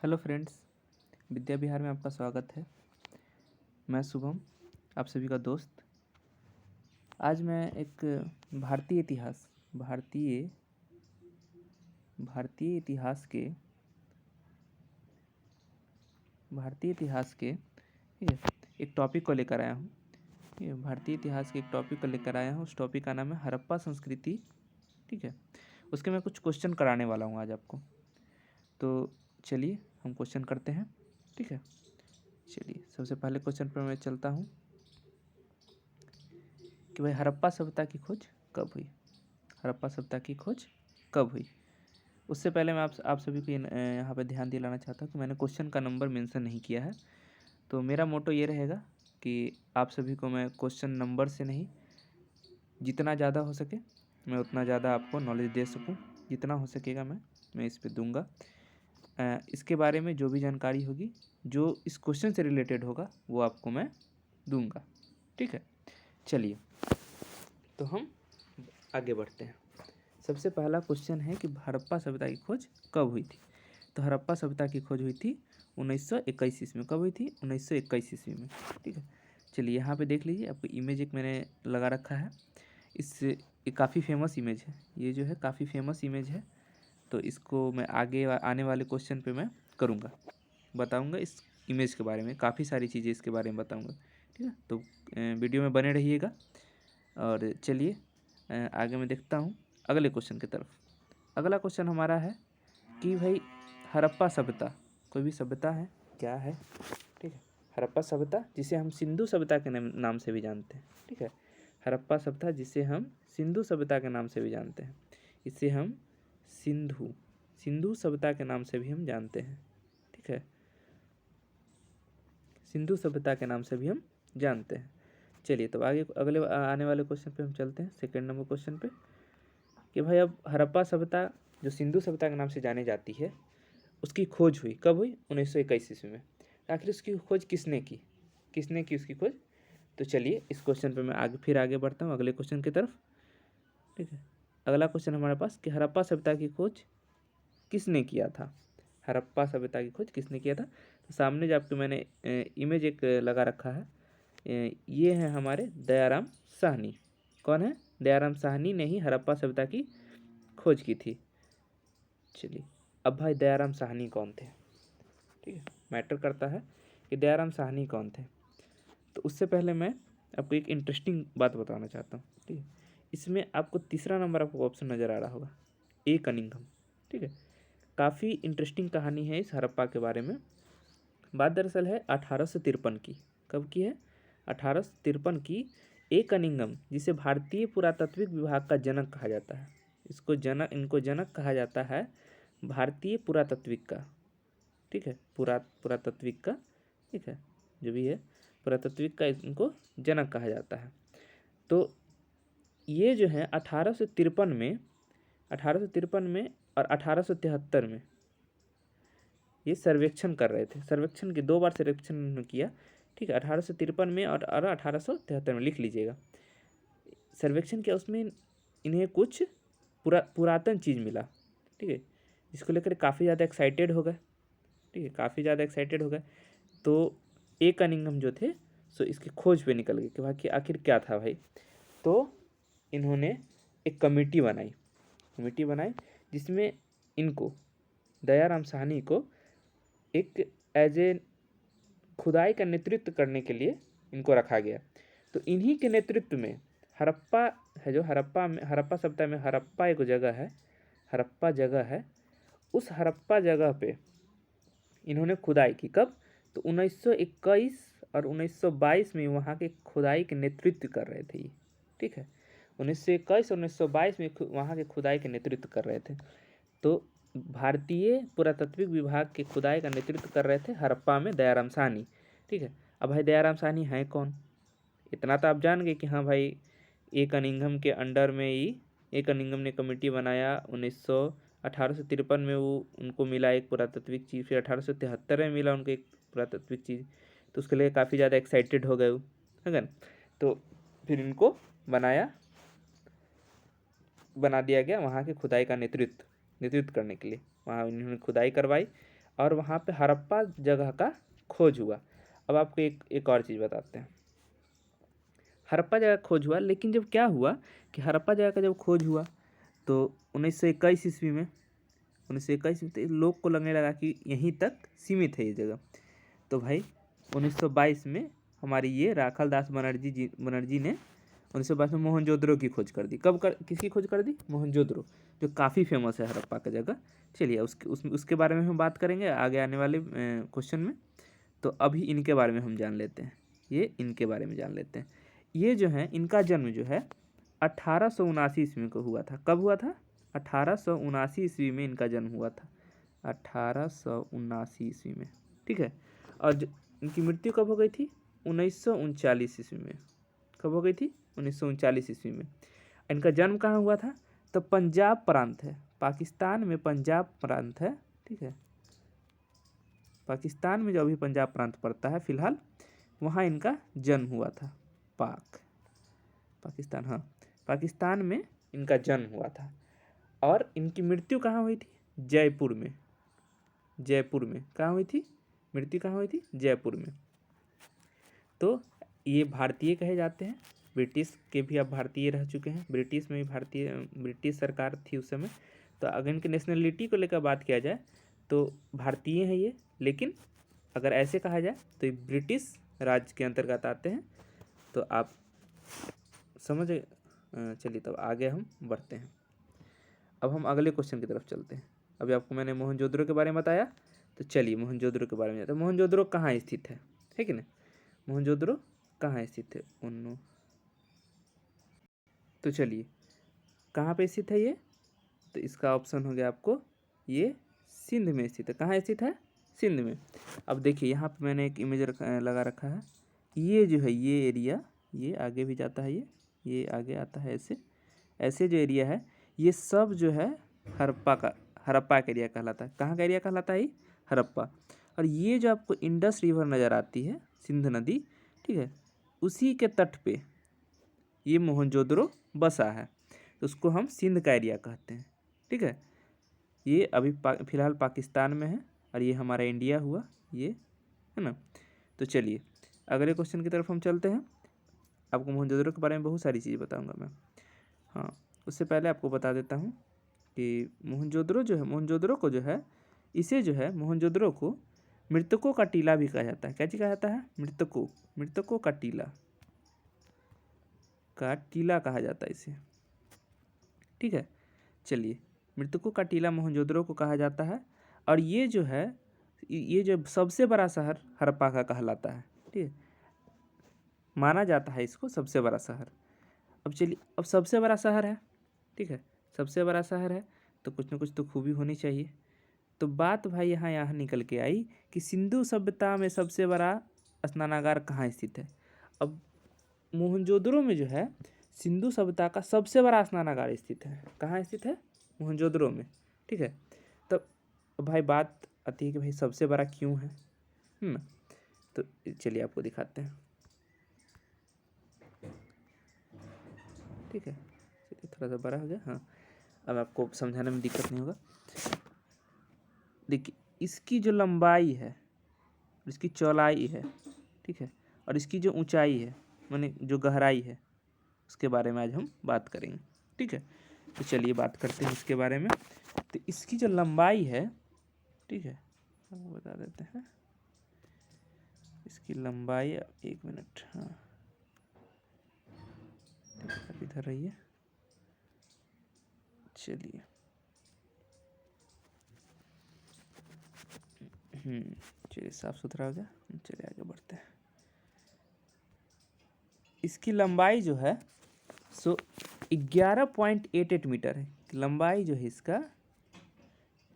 Hello friends, Vidya Vihar में आपका स्वागत है। मैं शुभम, आप सभी का दोस्त। आज मैं एक भारतीय इतिहास भारतीय भारतीय इतिहास के भारतीय इतिहास के ठीक है एक टॉपिक को लेकर आया हूँ। ठीक है, भारतीय इतिहास के एक टॉपिक को लेकर आया हूँ। उस टॉपिक का नाम है हड़प्पा संस्कृति। ठीक है, उसके मैं कुछ क्वेश्चन कराने वाला हूँ आज आपको। तो चलिए हम क्वेश्चन करते हैं। ठीक है, चलिए सबसे पहले क्वेश्चन पर मैं चलता हूँ कि भाई हड़प्पा सभ्यता की खोज कब हुई। हड़प्पा सभ्यता की खोज कब हुई। उससे पहले मैं आप सभी को यहाँ पे ध्यान दिलाना चाहता हूँ कि मैंने क्वेश्चन का नंबर मेंशन नहीं किया है। तो मेरा मोटो ये रहेगा कि आप सभी को मैं क्वेश्चन नंबर से नहीं, जितना ज़्यादा हो सके मैं उतना ज़्यादा आपको नॉलेज दे सकूँ। जितना हो सकेगा मैं इस पर दूँगा। इसके बारे में जो भी जानकारी होगी, जो इस क्वेश्चन से रिलेटेड होगा, वो आपको मैं दूँगा। ठीक है, चलिए तो हम आगे बढ़ते हैं। सबसे पहला क्वेश्चन है कि हड़प्पा सभ्यता की खोज कब हुई थी। तो हड़प्पा सभ्यता की खोज हुई थी 1921 ईस्वी में। कब हुई थी? 1921 ईस्वी में। ठीक है, चलिए यहाँ पे देख लीजिए, आपको इमेज एक मैंने लगा रखा है। ये काफ़ी फेमस इमेज है। ये जो है काफ़ी फेमस इमेज है। तो इसको मैं आगे आने वाले क्वेश्चन पे मैं करूँगा, बताऊँगा इस इमेज के बारे में। काफ़ी सारी चीज़ें इसके बारे में बताऊँगा। ठीक है, तो वीडियो में बने रहिएगा। और चलिए आगे मैं देखता हूँ अगले क्वेश्चन की तरफ। अगला क्वेश्चन हमारा है कि भाई हड़प्पा सभ्यता कोई भी सभ्यता है, क्या है? ठीक है, हड़प्पा सभ्यता जिसे हम सिंधु सभ्यता के नाम से भी जानते हैं। ठीक है, हड़प्पा सभ्यता जिसे हम सिंधु सभ्यता के नाम से भी जानते हैं। इसे हम सिंधु सभ्यता के नाम से भी हम जानते हैं। ठीक है, सिंधु सभ्यता के नाम से भी हम जानते हैं। चलिए तो आगे अगले आने वाले क्वेश्चन पे हम चलते हैं, सेकंड नंबर क्वेश्चन पे कि भाई अब हड़प्पा सभ्यता जो सिंधु सभ्यता के नाम से जानी जाती है, उसकी खोज हुई कब हुई? 1921 ईस्वी में। आखिर उसकी खोज किसने की उसकी खोज? तो चलिए इस क्वेश्चन पे मैं आगे बढ़ता हूँ अगले क्वेश्चन की तरफ। ठीक है, अगला क्वेश्चन हमारे पास कि हड़प्पा सभ्यता की खोज किसने किया था। हड़प्पा सभ्यता की खोज किसने किया था? तो सामने जो आपको मैंने इमेज एक लगा रखा है, ये है हमारे दयाराम साहनी। कौन है? दयाराम साहनी ने ही हड़प्पा सभ्यता की खोज की थी। चलिए अब भाई दयाराम साहनी कौन थे? ठीक है, मैटर करता है कि दयाराम साहनी कौन थे। तो उससे पहले मैं आपको एक इंटरेस्टिंग बात बताना चाहता हूँ। ठीक है, इसमें आपको तीसरा नंबर आपको ऑप्शन नज़र आ रहा होगा, ए कनिंघम। ठीक है, काफ़ी इंटरेस्टिंग कहानी है इस हड़प्पा के बारे में। बात दरअसल है 1853 की। कब की है? 1853 की। ए कनिंघम जिसे भारतीय पुरातात्विक विभाग का जनक कहा जाता है, इनको जनक कहा जाता है भारतीय पुरातात्विक का। ठीक है, पुरातात्विक का। ठीक है, जो भी है पुरातात्विक का इनको जनक कहा जाता है। तो ये जो है 1853 में और 1873 में ये सर्वेक्षण कर रहे थे। सर्वेक्षण की 2 बार सर्वेक्षण उन्होंने किया। ठीक है, 1853 में और 1873 में, लिख लीजिएगा। सर्वेक्षण किया, उसमें इन्हें कुछ पुरातन चीज़ मिला। ठीक है, इसको लेकर काफ़ी ज़्यादा एक्साइटेड हो गए। ठीक है, काफ़ी ज़्यादा एक्साइटेड हो गए। तो ए कनिंघम जो थे सो इसकी खोज पे निकल गए कि भाई आखिर क्या था भाई। तो इन्होंने एक कमेटी बनाई जिसमें इनको दयाराम साहनी को एक एज ए खुदाई का नेतृत्व करने के लिए इनको रखा गया। तो इन्हीं के नेतृत्व में हड़प्पा है, जो हड़प्पा सभ्यता में हड़प्पा एक जगह है, हड़प्पा जगह है। उस हड़प्पा जगह पे इन्होंने खुदाई की। कब? तो 1921 और 1922 में वहाँ के खुदाई के नेतृत्व कर रहे थे ये। ठीक है, 1921 और 1922 में वहाँ के खुदाई के नेतृत्व कर रहे थे। तो भारतीय पुरातात्विक विभाग के खुदाई का नेतृत्व कर रहे थे हड़प्पा में दयाराम साहनी। ठीक है, अब भाई दयाराम साहनी हैं कौन? इतना तो आप जान गए कि हाँ भाई ए कनिंघम के अंडर में ही ए कनिंघम ने कमेटी बनाया। 1853 में वो उनको मिला एक पुरातात्विक चीज़, फिर 1873 में मिला उनको एक पुरातात्विक चीज़। तो उसके लिए काफ़ी ज़्यादा एक्साइटेड हो गए वो, है ना। तो फिर इनको बना दिया गया वहाँ के खुदाई का नेतृत्व करने के लिए। वहाँ इन्होंने खुदाई करवाई और वहाँ पे हड़प्पा जगह का खोज हुआ। अब आपको एक और चीज़ बताते हैं। हड़प्पा जगह खोज हुआ, लेकिन जब क्या हुआ कि हड़प्पा जगह का जब खोज हुआ तो 1921 ईस्वी में, 1921 में तो लोग को लगने लगा कि यहीं तक सीमित है ये जगह। तो भाई 1922 में हमारी ये राखाल दास बनर्जी ने 1922 में मोहनजोदड़ो की खोज कर दी। किसकी खोज कर दी? मोहनजोदड़ो, जो काफ़ी फेमस है हड़प्पा का जगह। चलिए उसके बारे में हम बात करेंगे आगे आने वाले क्वेश्चन में। तो अभी इनके बारे में हम जान लेते हैं। ये इनके बारे में जान लेते हैं। ये जो है इनका जन्म जो है 1879 ईस्वी को हुआ था। कब हुआ था? 1879 ईस्वी में इनका जन्म हुआ था, 1879 ईस्वी में। ठीक है। और इनकी मृत्यु कब हो गई थी? 1939 ईस्वी में। कब हो गई थी? 1939 ईस्वी में। इनका जन्म कहाँ हुआ था? तो पंजाब प्रांत है, पाकिस्तान में पंजाब प्रांत है। ठीक है, पाकिस्तान में जो अभी पंजाब प्रांत पड़ता है फिलहाल, वहाँ इनका जन्म हुआ था। पाकिस्तान, हाँ, पाकिस्तान में इनका जन्म हुआ था। और इनकी मृत्यु कहाँ हुई थी? जयपुर में। जयपुर में कहाँ हुई थी? मृत्यु कहाँ हुई थी? जयपुर में। तो ये भारतीय कहे जाते हैं। ब्रिटिश के भी अब भारतीय रह चुके हैं। ब्रिटिश में भी ब्रिटिश सरकार थी उस समय। तो अगर इनकी नेशनलिटी को लेकर बात किया जाए तो भारतीय हैं ये, लेकिन अगर ऐसे कहा जाए तो ये ब्रिटिश राज्य के अंतर्गत आते हैं। तो आप समझ। चलिए तब आगे हम बढ़ते हैं। अब हम अगले क्वेश्चन की तरफ चलते हैं। अभी आपको मैंने मोहनजोदड़ो के बारे में बताया, तो चलिए मोहनजोदड़ो के बारे में जाते हैं। मोहनजोदड़ो कहाँ स्थित है कि नहीं? मोहनजोदड़ो कहाँ स्थित है? तो चलिए कहाँ पे स्थित है ये? तो इसका ऑप्शन हो गया आपको, ये सिंध में स्थित है। कहाँ स्थित है? सिंध में। अब देखिए यहाँ पे मैंने एक इमेज लगा रखा है। ये जो है ये एरिया, ये आगे भी जाता है, ये आगे आता है। ऐसे जो एरिया है ये सब जो है हड़प्पा का एरिया कहलाता है। कहाँ का एरिया कहलाता है? हड़प्पा। और ये जो आपको इंडस रिवर नज़र आती है, सिंध नदी, ठीक है, उसी के तट पे ये मोहनजोदड़ो बसा है। तो उसको हम सिंध का एरिया कहते हैं। ठीक है, ये अभी फिलहाल पाकिस्तान में है और ये हमारा इंडिया हुआ, ये है ना। तो चलिए अगले क्वेश्चन की तरफ हम चलते हैं। आपको मोहनजोदड़ो के बारे में बहुत सारी चीज़ें बताऊंगा मैं। हाँ, उससे पहले आपको बता देता हूँ कि मोहनजोदड़ो जो है, मोहनजोदड़ो को जो है, इसे जो है मोहनजोदड़ो को मृतकों का टीला भी कहा जाता है। क्या चीज़ कहा जाता है? मृतकों का टीला कहा जाता है इसे। ठीक है, चलिए मृतकों का टीला मोहनजोदड़ो को कहा जाता है। और ये जो है, ये जो सबसे बड़ा शहर हड़प्पा का कहलाता है। ठीक है, माना जाता है इसको सबसे बड़ा शहर। अब चलिए, अब सबसे बड़ा शहर है, ठीक है, सबसे बड़ा शहर है तो कुछ ना कुछ तो खूबी होनी चाहिए। तो बात भाई यहाँ निकल के आई कि सिंधु सभ्यता में सबसे बड़ा स्नानागार कहाँ स्थित है। अब मोहनजोदड़ो में जो है सिंधु सभ्यता का सबसे बड़ा स्नानागार स्थित है। कहाँ स्थित है? मोहनजोदड़ो में। ठीक है, तब भाई बात आती है कि भाई सबसे बड़ा क्यों है ना। तो चलिए आपको दिखाते हैं। ठीक है, चलिए थोड़ा सा बड़ा हो गया। हाँ, अब आपको समझाने में दिक्कत नहीं होगा। देखिए इसकी जो लंबाई है, इसकी चौड़ाई है, ठीक है, और इसकी जो ऊंचाई है, माने जो गहराई है, उसके बारे में आज हम बात करेंगे। ठीक है, तो चलिए बात करते हैं इसके बारे में। तो इसकी जो लंबाई है, ठीक है, आपको बता देते हैं इसकी लंबाई। एक मिनट, हाँ इधर रहिए। चलिए चलिए साफ सुथरा हो गया। चलिए आगे बढ़ते हैं। इसकी लंबाई जो है सो 11.88 मीटर है। लंबाई जो है इसका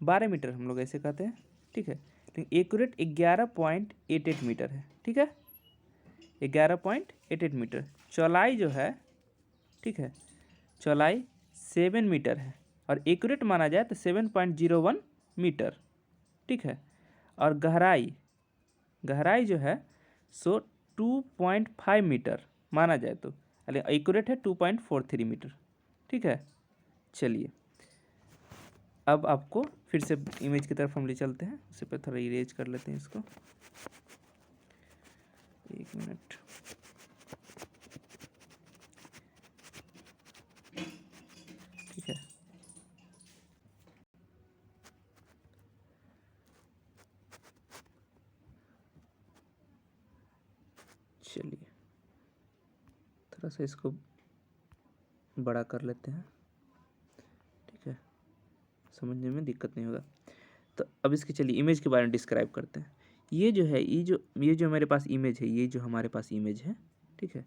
12 मीटर हम लोग ऐसे कहते हैं। ठीक है, लेकिन एक्यूरेट 11.88 मीटर है। ठीक है, 11.88 मीटर। चौड़ाई जो है, ठीक है, चौड़ाई 7 मीटर है और एक्यूरेट माना जाए तो 7.01 मीटर। ठीक है, और गहराई जो है सो 2.5 मीटर माना जाए तो, एक्यूरेट है 2.43 मीटर। ठीक है, चलिए अब आपको फिर से इमेज की तरफ हम ले चलते हैं। उससे पहले थोड़ा इरेज कर लेते हैं इसको, 1 मिनट। ठीक है, चलिए थोड़ा सा इसको बड़ा कर लेते हैं। ठीक है, समझने में दिक्कत नहीं होगा। तो अब इसकी चलिए इमेज के बारे में डिस्क्राइब करते हैं। ये जो है, ये जो मेरे पास इमेज है, ये जो हमारे पास इमेज है, ठीक है,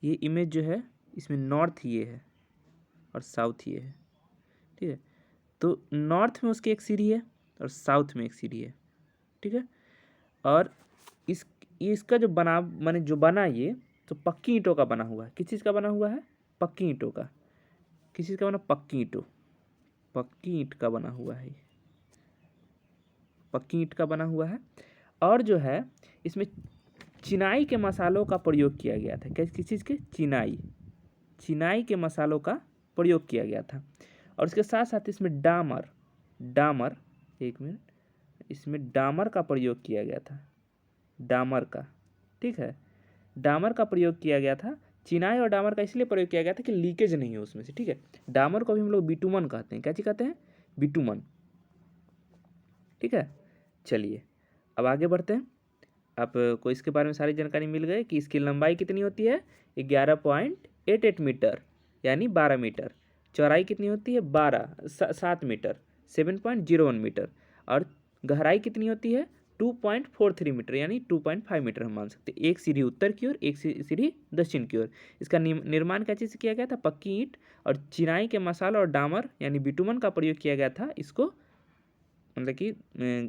ये इमेज जो है इसमें नॉर्थ ये है और साउथ ये है। ठीक है, तो नॉर्थ में उसकी एक सीढ़ी है और साउथ में एक सीढ़ी है। ठीक है, और इसका जो बना माने जो बना ये तो पक्की ईंटों का बना हुआ है। किस चीज़ का बना हुआ है? पक्की ईंटों का। किस चीज़ का बना? पक्की ईंटों, पक्की ईंट का बना हुआ है, पक्की ईंट का बना हुआ है। और जो है इसमें चिनाई के मसालों का प्रयोग किया गया था। किस चीज़ के? चिनाई, चिनाई के मसालों का प्रयोग किया गया था। और उसके साथ साथ इसमें डामर, डामर, 1 मिनट, इसमें डामर का प्रयोग किया गया था, डामर का। ठीक है, डामर का प्रयोग किया गया था। चिनाई और डामर का इसलिए प्रयोग किया गया था कि लीकेज नहीं हो उसमें से। ठीक है, डामर को भी हम लोग बिटुमन कहते हैं। क्या चीज़ कहते हैं? बिटुमन। ठीक है, चलिए अब आगे बढ़ते हैं। आपको इसके बारे में सारी जानकारी मिल गई कि इसकी लंबाई कितनी होती है? 11.88 मीटर यानी 12 मीटर। चौड़ाई कितनी होती है? 7 मीटर, 7.01 मीटर। और गहराई कितनी होती है? 2.43 मीटर यानी 2.5 मीटर हम मान सकते हैं। एक सीढ़ी उत्तर की ओर, एक सीढ़ी दक्षिण की ओर। इसका निर्माण क्या चीज़ से किया गया था? पक्की ईंट और चिनाई के मसाला और डामर यानी बिटुमन का प्रयोग किया गया था, इसको मतलब कि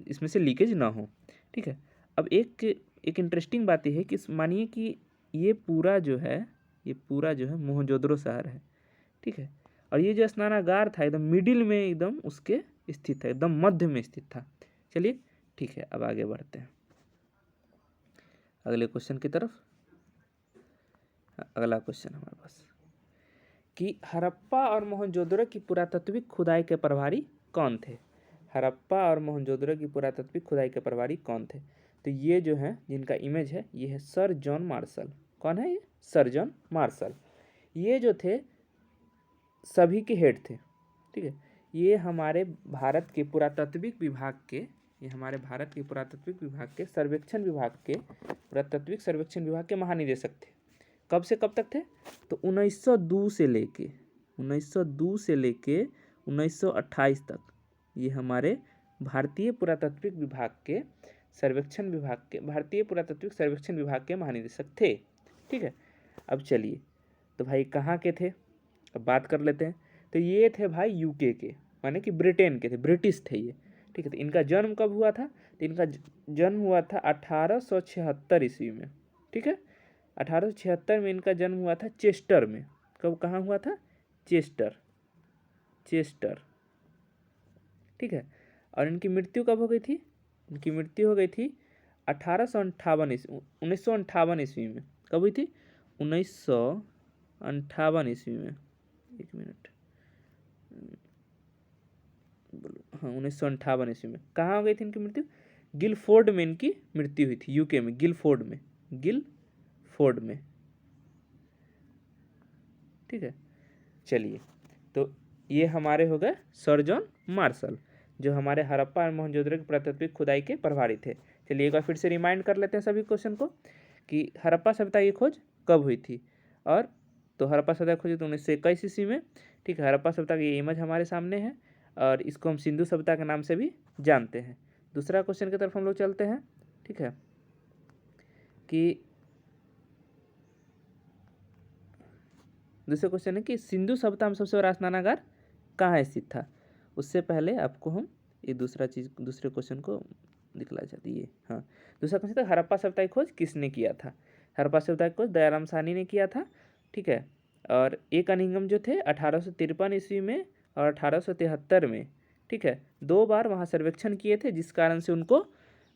इसमें से लीकेज ना हो। ठीक है, अब एक इंटरेस्टिंग बात यह है कि मानिए कि ये पूरा जो है, ये पूरा जो है मोहनजोदड़ो शहर है। ठीक है, और ये जो स्नानागार था एकदम मिडिल में एकदम उसके स्थित है, एकदम मध्य में स्थित था। चलिए ठीक है, अब आगे बढ़ते हैं अगले क्वेश्चन की तरफ। अगला क्वेश्चन हमारे पास कि हड़प्पा और मोहनजोदड़ो की पुरातात्विक खुदाई के प्रभारी कौन थे? हड़प्पा और मोहनजोदड़ो की पुरातात्विक खुदाई के प्रभारी कौन थे? तो ये जो है जिनका इमेज है ये है सर जॉन मार्शल। कौन है ये? Sir John Marshall. ये जो थे सभी के हेड थे। ठीक है, ये हमारे भारत के पुरातात्विक विभाग के, ये हमारे भारत के पुरातात्विक विभाग के सर्वेक्षण विभाग के, पुरातात्विक सर्वेक्षण विभाग के महानिदेशक थे। कब से कब तक थे? तो 1902 से लेके 1928 तक ये हमारे भारतीय पुरातात्विक विभाग के सर्वेक्षण विभाग के, भारतीय पुरातात्विक सर्वेक्षण विभाग के महानिदेशक थे। ठीक है, अब चलिए तो भाई कहाँ के थे अब बात कर लेते हैं। तो ये थे भाई यूके के, माने कि ब्रिटेन के थे, ब्रिटिश थे ये। ठीक है, तो इनका जन्म कब हुआ था? तो इनका जन्म हुआ था 1876 ईस्वी में। ठीक है, 1876 में इनका जन्म हुआ था चेस्टर में। कब, कहाँ हुआ था? Chester, Chester. ठीक है, और इनकी मृत्यु कब हो गई थी? इनकी मृत्यु हो गई थी 1958 ईस्वी में। कब हुई थी? 1958 ईस्वी में। 1 मिनट, हाँ 1958 ईस्वी में। कहाँ हो गई थी इनकी मृत्यु? गिलफोर्ड में इनकी मृत्यु हुई थी, यूके में, गिलफोर्ड में, गिलफोर्ड में। ठीक है, चलिए तो ये हमारे हो गए सर जॉन मार्शल, जो हमारे हड़प्पा और मोहनजोदड़ो की पुरातात्विक खुदाई के प्रभारी थे। चलिए एक बार फिर से रिमाइंड कर लेते हैं सभी क्वेश्चन को कि हड़प्पा सभ्यता की खोज कब हुई थी। और तो हड़प्पा सभ्यता की खोज तो 1921 ईस्वी में। ठीक है, हड़प्पा सभ्यता की इमेज हमारे सामने है और इसको हम सिंधु सभ्यता के नाम से भी जानते हैं। दूसरा क्वेश्चन की तरफ हम लोग चलते हैं। ठीक है, कि दूसरा क्वेश्चन है कि सिंधु सभ्यता में सबसे बड़ा स्नानागार कहाँ स्थित था? उससे पहले आपको हम ये दूसरे क्वेश्चन को दिखला चाहती है। हाँ, दूसरा क्वेश्चन था हड़प्पा सभ्यता की खोज किसने किया था? हड़प्पा सभ्यता की खोज दयाराम साहनी ने किया था। ठीक है, और ए कनिंघम जो थे 1853 ईस्वी में और 1873 में। ठीक है, 2 बार वहाँ सर्वेक्षण किए थे, जिस कारण से उनको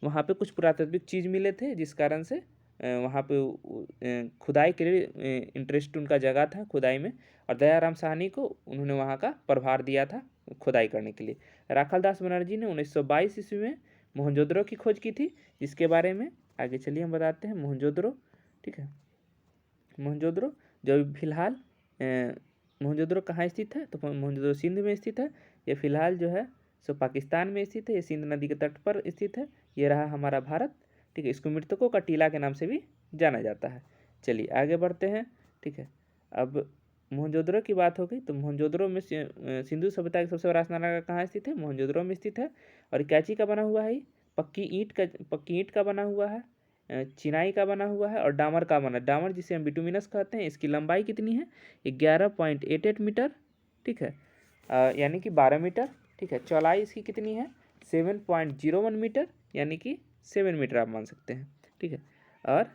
वहाँ पे कुछ पुरातात्विक चीज़ मिले थे, जिस कारण से वहाँ पे खुदाई के लिए इंटरेस्ट उनका जगह था खुदाई में। और दयाराम साहनी को उन्होंने वहाँ का प्रभार दिया था खुदाई करने के लिए। राखालदास बनर्जी ने 1922 ईस्वी में मोहनजोदड़ो की खोज की थी, जिसके बारे में आगे चलिए हम बताते हैं। मोहनजोदड़ो, ठीक है, मोहनजोदड़ो जो फिलहाल मोहनजोदड़ो कहाँ स्थित है, तो मोहनजोदड़ो सिंध में स्थित है। ये फिलहाल जो है सो पाकिस्तान में स्थित है। ये सिंध नदी के तट पर स्थित है। ये रहा हमारा भारत, ठीक है। इसको मृतकों का टीला के नाम से भी जाना जाता है। चलिए आगे बढ़ते हैं, ठीक है। अब मोहनजोदड़ो की बात हो गई, तो मोहनजोदड़ो में सिंधु सभ्यता का सबसे बड़ा स्नानागार कहाँ स्थित है, मोहनजोदड़ो में स्थित है। और क्या चीज़ का बना हुआ है, पक्की ईंट का बना हुआ है, चिनाई का बना हुआ है और डामर का बना। डामर जिसे हम बिटुमिनस कहते हैं। इसकी लंबाई कितनी है, 11.88 मीटर, ठीक है, यानी कि 12 मीटर, ठीक है। चौड़ाई इसकी कितनी है, 7.01 मीटर, यानी कि 7 मीटर आप मान सकते हैं, ठीक है। और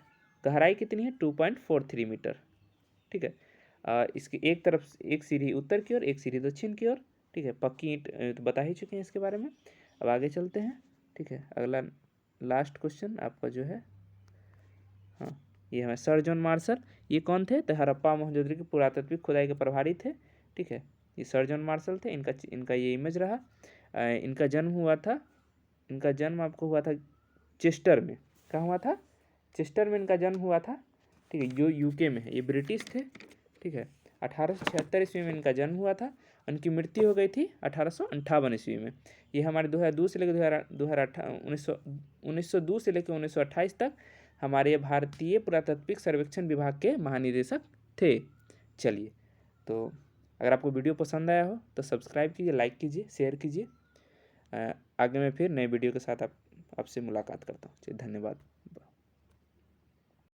गहराई कितनी है, 2.43 मीटर, ठीक है। इसकी एक तरफ एक सीढ़ी उत्तर की ओर, एक सीढ़ी दक्षिण की ओर, ठीक है। पक्की ईंट तो बता ही चुके हैं इसके बारे में। अब आगे चलते हैं, ठीक है। अगला लास्ट क्वेश्चन आपका जो है, हाँ, ये हमें सर जॉन मार्शल, ये कौन थे, तो हड़प्पा मोहनजोदड़ो की पुरातात्विक खुदाई के प्रभारी थे, ठीक है। ये सर जॉन मार्शल थे। इनका ये इमेज रहा। इनका जन्म हुआ था, इनका जन्म आपको हुआ था चेस्टर में। कहाँ हुआ था, चेस्टर में इनका जन्म हुआ था, ठीक है। जो यूके में है, ये ब्रिटिश थे, ठीक है। 1876 ईस्वी में इनका जन्म हुआ था। उनकी मृत्यु हो गई थी 1858 ईस्वी में। ये हमारे 2002 से लेकर 1902 से लेकर 1928 तक हमारे भारतीय पुरातात्विक सर्वेक्षण विभाग के महानिदेशक थे। चलिए, तो अगर आपको वीडियो पसंद आया हो तो सब्सक्राइब कीजिए, लाइक कीजिए, शेयर कीजिए। आगे मैं फिर नए वीडियो के साथ आपसे मुलाकात करता हूँ। धन्यवाद।